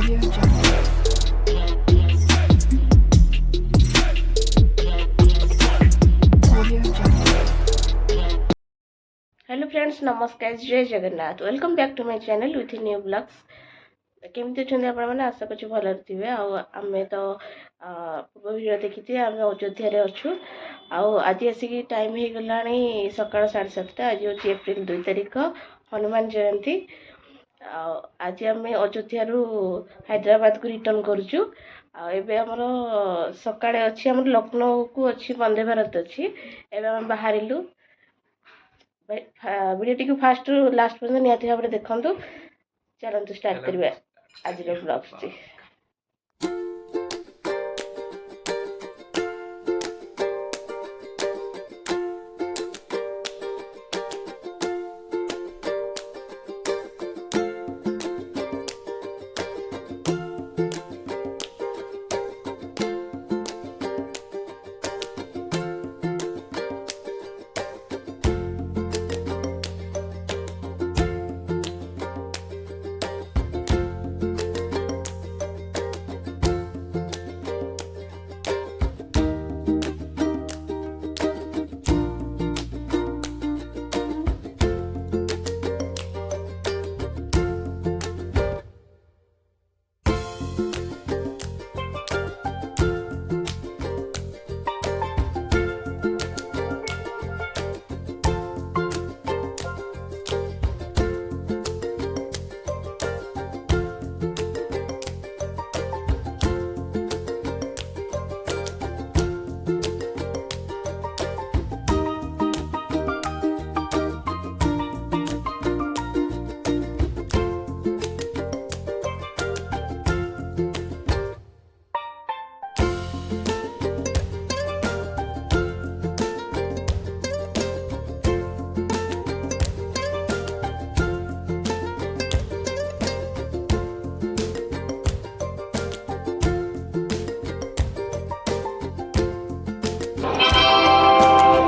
Audio Jungle. Audio Jungle. Hello friends नमस्कार जय Jagannath welcome back to my channel with new blogs केमती अच्छे आपण आशा कर भल थे आम तो पूर्व भिडियो देखी आम अयोध्या अच्छु आज आसिक टाइम हो गला सका 7:30 आज हूँ एप्रिल 2 तारिख हनुमान जयंती आज आम अयोध्या हैदराबाद को रिटर्न करुचु एबे हमर सकाळे अच्छी आम लखनऊ को अच्छी वंदे भारत अच्छी एबे आम बाहरिलु वीडियो टी फास्ट लास्ट पर्यंत निहाती भाव देखु चलते स्टार्ट करिबा आज blogs T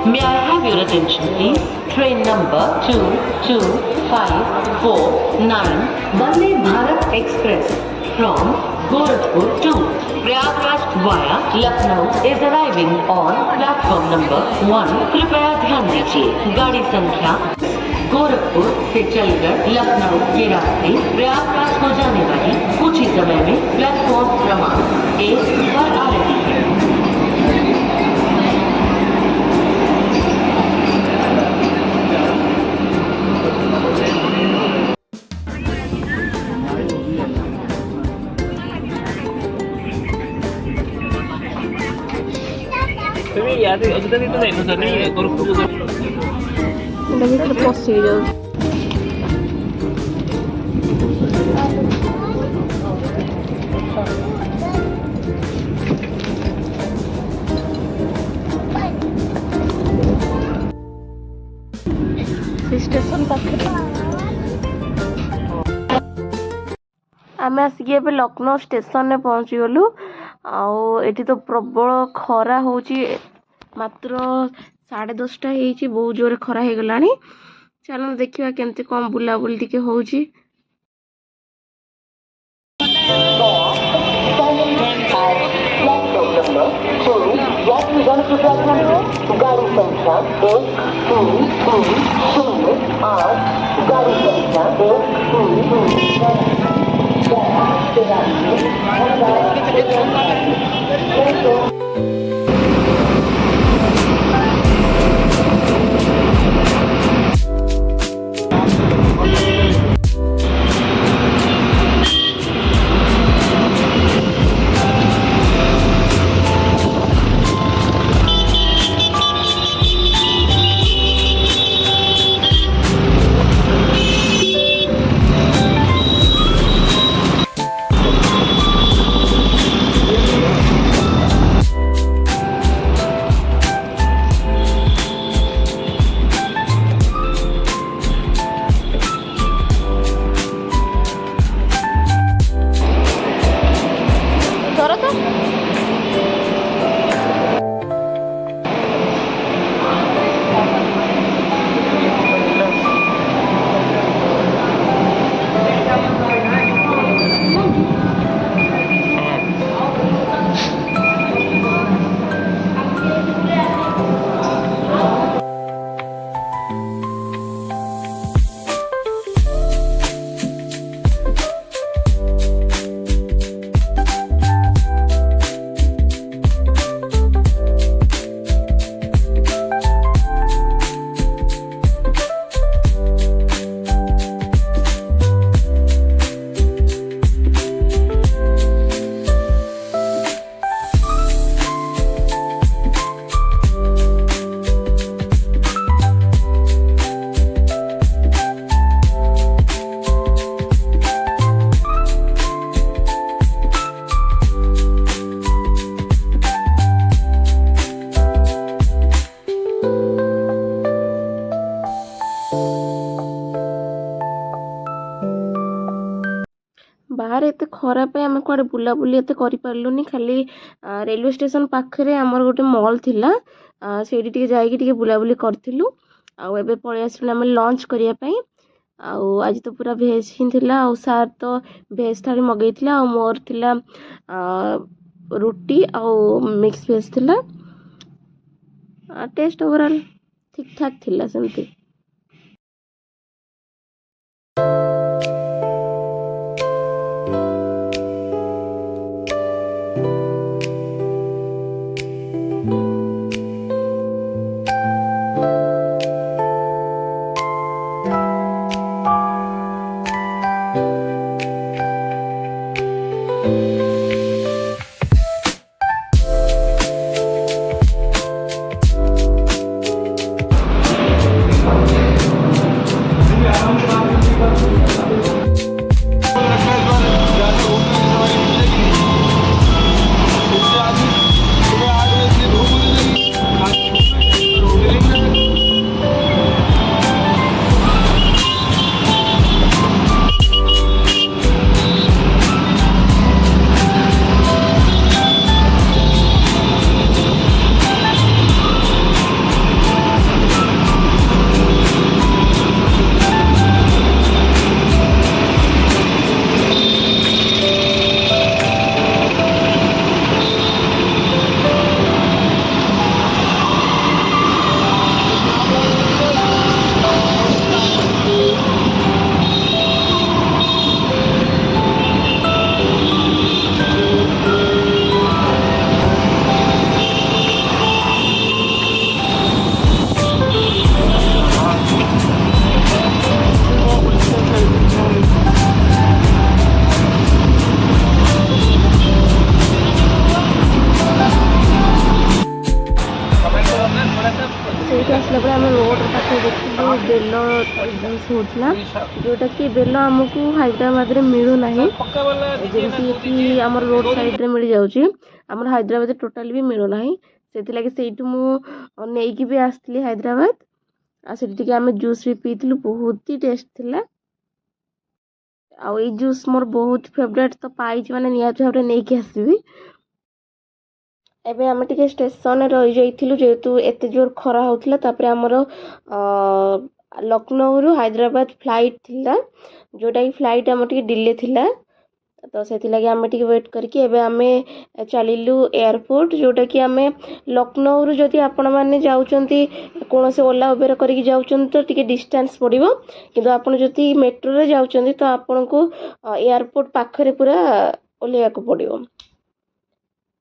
May I have your attention, please? Train number 22549 Vande Bharat Express from Gorakhpur to Prayagraj via Lucknow is arriving on platform number 1. कृपया ध्यान दीजिए गाड़ी संख्या गोरखपुर से चलकर लखनऊ के रास्ते प्रयागराज को जाने वाली कुछ ही समय में प्लेटफॉर्म क्रमांक 1 पर आ रही है। तुम्ही या अगोदर इथं जाईल सर नाही गोरखपूर स्टेशन पाखे आम आसिक लखनऊ स्टेशन में पहुँची गलु आठी तो प्रबल खरा हो मात्र 10:30 बहुत जोर खरा हो गला चलो देखा केमती कम बुलाबुली टी हो गाड़ी संख्या 12308 गाड़ी संख्या 12308 ଖରା ପାଇଁ ଆମେ କୁଆଡ଼େ ବୁଲାବୁଲି ଏତେ କରିପାରିଲୁନି। ଖାଲି ରେଲୱେ ଷ୍ଟେସନ ପାଖରେ ଆମର ଗୋଟେ ମଲ୍ ଥିଲା, ସେଇଠି ଟିକେ ଯାଇକି ଟିକେ ବୁଲାବୁଲି କରିଥିଲୁ। ଆଉ ଏବେ ପଳେଇ ଆସିଲୁ ଆମେ ଲଞ୍ଚ କରିବା ପାଇଁ। ଆଉ ଆଜି ତ ପୁରା ଭେଜ୍ ହିଁ ଥିଲା। ଆଉ ସାର୍ ତ ଭେଜ୍ ଥାଳି ମଗେଇଥିଲା, ଆଉ ମୋର ଥିଲା ରୁଟି ଆଉ ମିକ୍ସ ଭେଜ୍ ଥିଲା। ଟେଷ୍ଟ ଓଭରାଲ୍ ଠିକ୍ ଠାକ୍ ଥିଲା ସେମିତି। ସେଇଠି ଆସିଲା ପରେ ଆମେ ରୋଡ଼ ପାଖରେ ଦେଖିଲୁ ବେଲ ଜୁସ୍ ହେଉଥିଲା, ଯେଉଁଟାକି ବେଲ ଆମକୁ ହାଇଦ୍ରାବାଦରେ ମିଳୁନାହିଁ। ଯେମିତି ଏଠି ଆମର ରୋଡ଼ ସାଇଡ଼ରେ ମିଳିଯାଉଛି, ଆମର ହାଇଦ୍ରାବାଦରେ ଟୋଟାଲି ବି ମିଳୁନାହିଁ। ସେଥିଲାଗି ସେଇଠୁ ମୁଁ ନେଇକି ବି ଆସିଥିଲି ହାଇଦ୍ରାବାଦ। ଆଉ ସେଠି ଟିକେ ଆମେ ଜୁସ୍ ବି ପିଇଥିଲୁ, ବହୁତ ହି ଟେଷ୍ଟ ଥିଲା। ଆଉ ଏଇ ଜୁସ୍ ମୋର ବହୁତ ଫେଭରେଟ୍, ତ ପାଇଛି ମାନେ ନିହାତି ଭାବରେ ନେଇକି ଆସିବି। ଏବେ ଆମେ ଟିକେ ଷ୍ଟେସନରେ ରହିଯାଇଥିଲୁ, ଯେହେତୁ ଏତେ ଜୋର ଖରା ହେଉଥିଲା। ତାପରେ ଆମର ଲକ୍ଷ୍ନୌରୁ ହାଇଦ୍ରାବାଦ ଫ୍ଲାଇଟ୍ ଥିଲା, ଯେଉଁଟାକି ଫ୍ଲାଇଟ୍ ଆମର ଟିକେ ଡିଲେ ଥିଲା। ତ ସେଥିଲାଗି ଆମେ ଟିକେ ୱେଟ୍ କରିକି ଏବେ ଆମେ ଚାଲିଲୁ ଏୟାରପୋର୍ଟ, ଯେଉଁଟାକି ଆମେ ଲକ୍ଷ୍ନୌରୁ ଯଦି ଆପଣମାନେ ଯାଉଛନ୍ତି କୌଣସି ଓଲା ଉବେର କରିକି ଯାଉଛନ୍ତି ତ ଟିକେ ଡିଷ୍ଟାନ୍ସ ପଡ଼ିବ। କିନ୍ତୁ ଆପଣ ଯଦି ମେଟ୍ରୋରେ ଯାଉଛନ୍ତି ତ ଆପଣଙ୍କୁ ଏୟାରପୋର୍ଟ ପାଖରେ ପୁରା ଓହ୍ଲାଇବାକୁ ପଡ଼ିବ।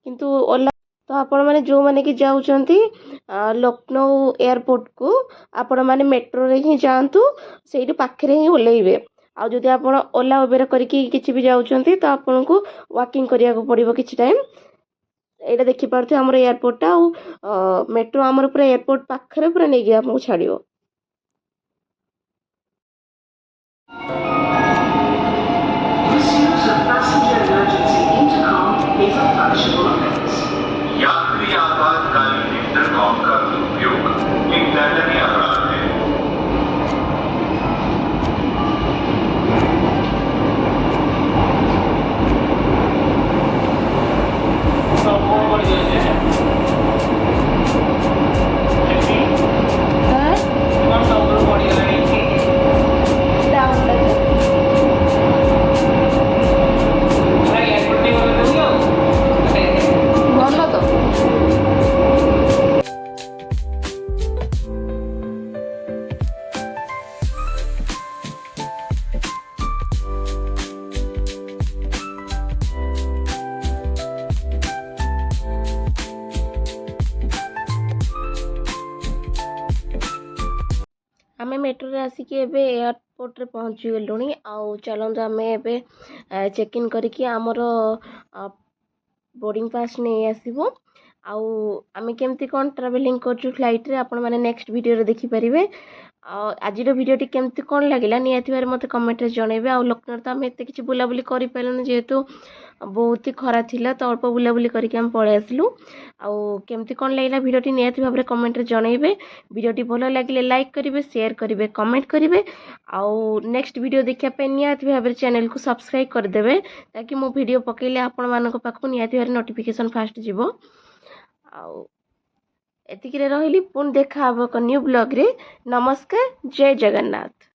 କିନ୍ତୁ ଓଲା ତ ଆପଣମାନେ ଯେଉଁମାନେ କି ଯାଉଛନ୍ତି ଲକ୍ଷ୍ନୌ ଏୟାରପୋର୍ଟକୁ, ଆପଣମାନେ ମେଟ୍ରୋରେ ହିଁ ଯାଆନ୍ତୁ, ସେଇଠି ପାଖରେ ହିଁ ଓହ୍ଲେଇବେ। ଆଉ ଯଦି ଆପଣ ଓଲା ଉବେର କରିକି କିଛି ବି ଯାଉଛନ୍ତି ତ ଆପଣଙ୍କୁ ୱାକିଂ କରିବାକୁ ପଡ଼ିବ କିଛି ଟାଇମ୍। ଏଇଟା ଦେଖିପାରୁଥିବେ ଆମର ଏୟାରପୋର୍ଟଟା, ଆଉ ମେଟ୍ରୋ ଆମର ପୁରା ଏୟାରପୋର୍ଟ ପାଖରେ ପୁରା ନେଇକି ଆମକୁ ଛାଡ଼ିବ। यात्री आपातकालीन इंटरकॉम का दुरुपयोग एक दंडनीय अपराध है। ଭଲ ତ। ଆମେ ମେଟ୍ରୋରେ ଆସିକି ଏବେ ଏୟାରପୋର୍ଟରେ ପହଞ୍ଚିଗଲୁଣି। ଆଉ ଚାଲନ୍ତୁ ଆମେ ଏବେ ଚେକ୍ ଇନ୍ କରିକି ଆମର ବୋର୍ଡ଼ିଂ ପାସ୍ ନେଇ ଆସିବୁ। ଆଉ ଆମେ କେମିତି କ'ଣ ଟ୍ରାଭେଲିଂ କରୁଛୁ ଫ୍ଲାଇଟ୍ରେ ଆପଣମାନେ ନେକ୍ସଟ ଭିଡ଼ିଓରେ ଦେଖିପାରିବେ। ଆଉ ଆଜିର ଭିଡ଼ିଓଟି କେମିତି କ'ଣ ଲାଗିଲା ନିହାତି ଭାବରେ ମୋତେ କମେଣ୍ଟରେ ଜଣାଇବେ। ଆଉ ଲକ୍ଷ୍ନୌରେ ତ ଆମେ ଏତେ କିଛି ବୁଲାବୁଲି କରିପାରିଲୁନି, ଯେହେତୁ बहुत ही खरा थिला तो अल्प बुलाबुली करके हम पळै आसलु आउ केमती कौन लागला भिडियोटी निहाती भाव में कमेंट जनइबे भिडियोटी भल लगे लाइक करेंगे शेयर करेंगे कमेंट करेंगे आउ नेक्स्ट वीडियो देखिए निहाती भाव चैनल को सब्सक्राइब करदेवे ताकि मो वीडियो पकेले आपण मानक पाखु निहाती भाव नोटिफिकेशन फास्ट जीवो आउ एतिकी रहिली पुणी देखा न्यू ब्लॉग रे नमस्कार जय जगन्नाथ।